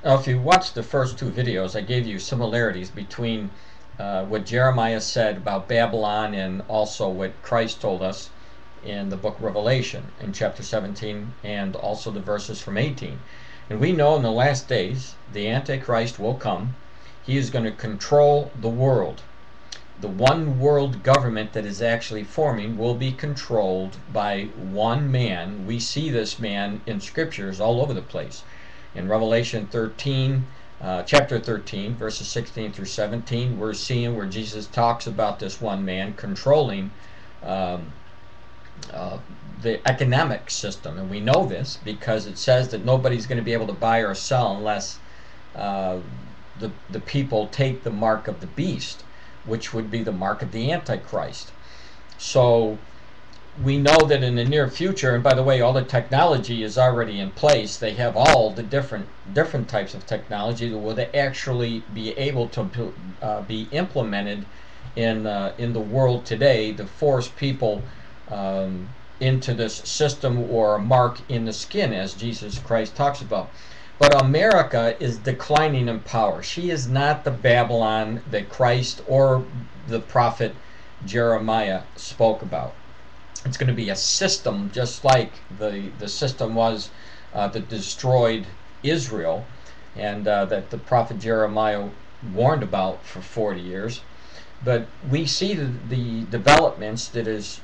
Now, if you watch the first two videos, I gave you similarities between what Jeremiah said about Babylon and also what Christ told us in the book of Revelation in chapter 17 and also the verses from 18. And we know in the last days the Antichrist will come. He is going to control the world. The one world government that is actually forming will be controlled by one man. We see this man in scriptures all over the place. In Revelation 13, chapter 13, verses 16 through 17, we're seeing where Jesus talks about this one man controlling um, the economic system. And we know this because it says that nobody's going to be able to buy or sell unless uh, the people take the mark of the beast, which would be the mark of the Antichrist. So we know that in the near future, and by the way, all the technology is already in place. They have all the different types of technology that will actually be able to be implemented in the world today to force people into this system or mark in the skin, as Jesus Christ talks about. But America is declining in power. She is not the Babylon that Christ or the prophet Jeremiah spoke about. It's going to be a system just like the system was that destroyed Israel and that the prophet Jeremiah warned about for 40 years. But we see the developments that is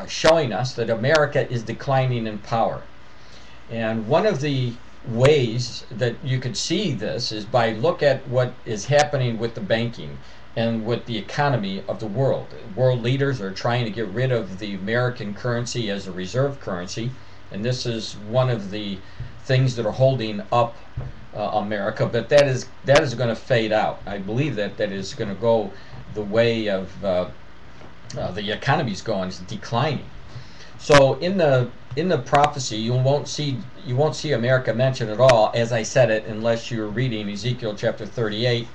showing us that America is declining in power. And one of the ways that you could see this is by look at what is happening with the banking and with the economy of the world. World leaders are trying to get rid of the American currency as a reserve currency, and this is one of the things that are holding up America. But that is going to fade out. I believe that is going to go the way of the economy's going, is declining. So in the prophecy, you won't see America mentioned at all, as I said it, unless you're reading Ezekiel chapter 38.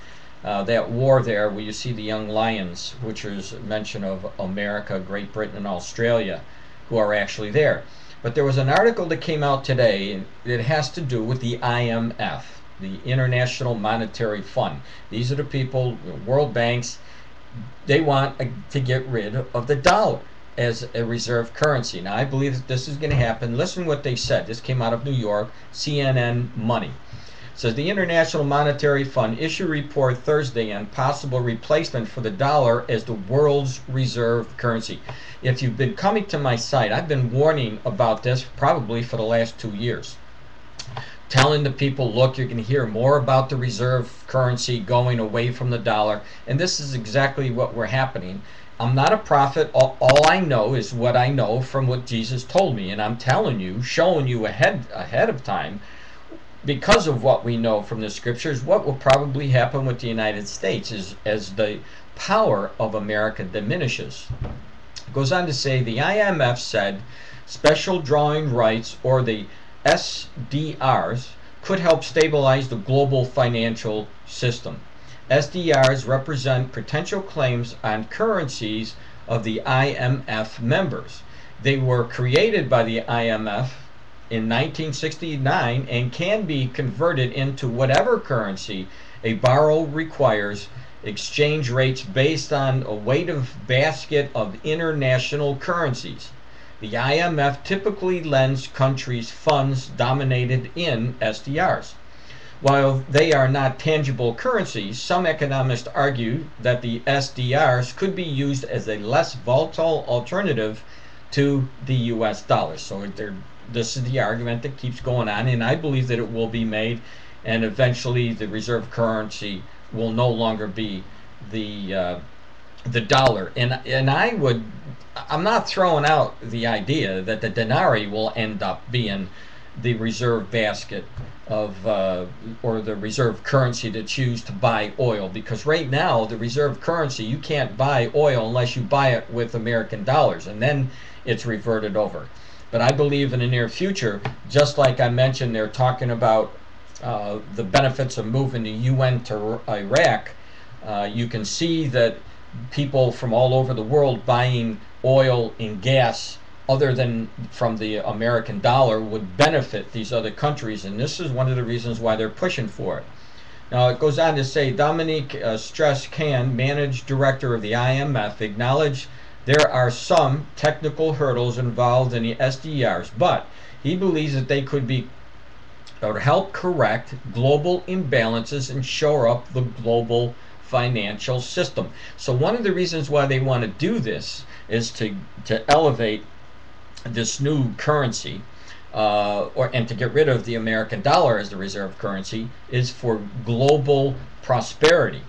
That war there where you see the young lions, which is mention of America, Great Britain, and Australia, who are actually there. But there was an article that came out today that has to do with the IMF, the International Monetary Fund. These are the people, world banks, they want to get rid of the dollar as a reserve currency. Now, I believe that this is going to happen. Listen to what they said. This came out of New York, CNN Money. It says the International Monetary Fund issued a report Thursday on possible replacement for the dollar as the world's reserve currency. If you've been coming to my site, I've been warning about this probably for the last 2 years. Telling the people, look, you're going to hear more about the reserve currency going away from the dollar. And this is exactly what we're happening. I'm not a prophet. All I know is what I know from what Jesus told me. And I'm telling you, showing you ahead of time, because of what we know from the scriptures, what will probably happen with the United States is as the power of America diminishes. It goes on to say the IMF said special drawing rights, or the SDRs, could help stabilize the global financial system. SDRs represent potential claims on currencies of the IMF members. They were created by the IMF in 1969 and can be converted into whatever currency a borrower requires. Exchange rates based on a weighted basket of international currencies. The IMF typically lends countries funds denominated in SDRs. While they are not tangible currencies, some economists argue that the SDRs could be used as a less volatile alternative to the US dollar. So this is the argument that keeps going on, and I believe that it will be made, and eventually the reserve currency will no longer be the dollar. And I'm not throwing out the idea that the denarii will end up being the reserve basket of or the reserve currency that's used to buy oil, because right now the reserve currency, you can't buy oil unless you buy it with American dollars, and then it's reverted over. But I believe in the near future, just like I mentioned, they're talking about the benefits of moving the UN to Iraq. You can see that people from all over the world buying oil and gas other than from the American dollar would benefit these other countries, and this is one of the reasons why they're pushing for it. Now it goes on to say Dominique Strauss-Kahn, managing director of the IMF, acknowledged there are some technical hurdles involved in the SDRs, but he believes that they could be or help correct global imbalances and shore up the global financial system. So one of the reasons why they want to do this is to elevate this new currency, and to get rid of the American dollar as the reserve currency, is for global prosperity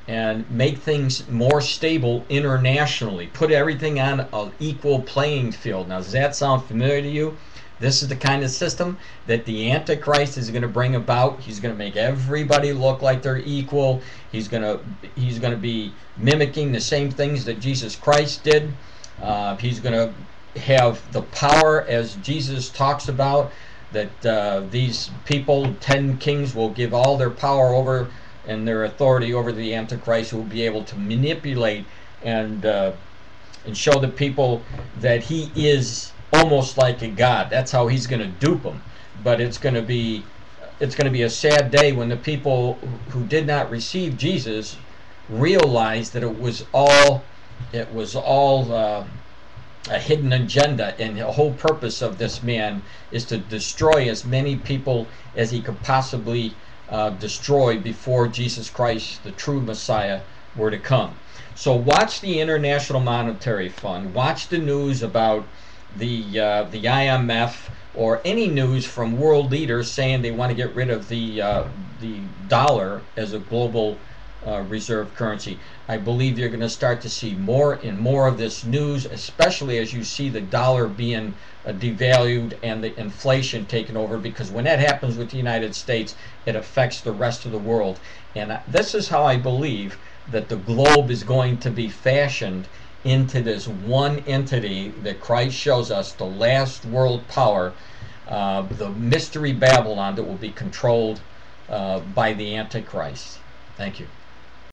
and make things more stable internationally. Put everything on an equal playing field. Now, does that sound familiar to you? This is the kind of system that the Antichrist is going to bring about. He's going to make everybody look like they're equal. He's going to be mimicking the same things that Jesus Christ did. He's going to have the power, as Jesus talks about, that these people, 10 kings, will give all their power over and their authority over the Antichrist, who will be able to manipulate and show the people that he is almost like a god. That's how he's going to dupe them. But it's going to be a sad day when the people who did not receive Jesus realize that it was all a hidden agenda, and the whole purpose of this man is to destroy as many people as he could possibly destroy before Jesus Christ, the true Messiah, were to come. So watch the International Monetary Fund, watch the news about the IMF, or any news from world leaders saying they want to get rid of the dollar as a global reserve currency. I believe you're going to start to see more and more of this news, especially as you see the dollar being devalued and the inflation taken over, because when that happens with the United States, it affects the rest of the world. And this is how I believe that the globe is going to be fashioned into this one entity that Christ shows us, the last world power, the mystery Babylon that will be controlled by the Antichrist. Thank you.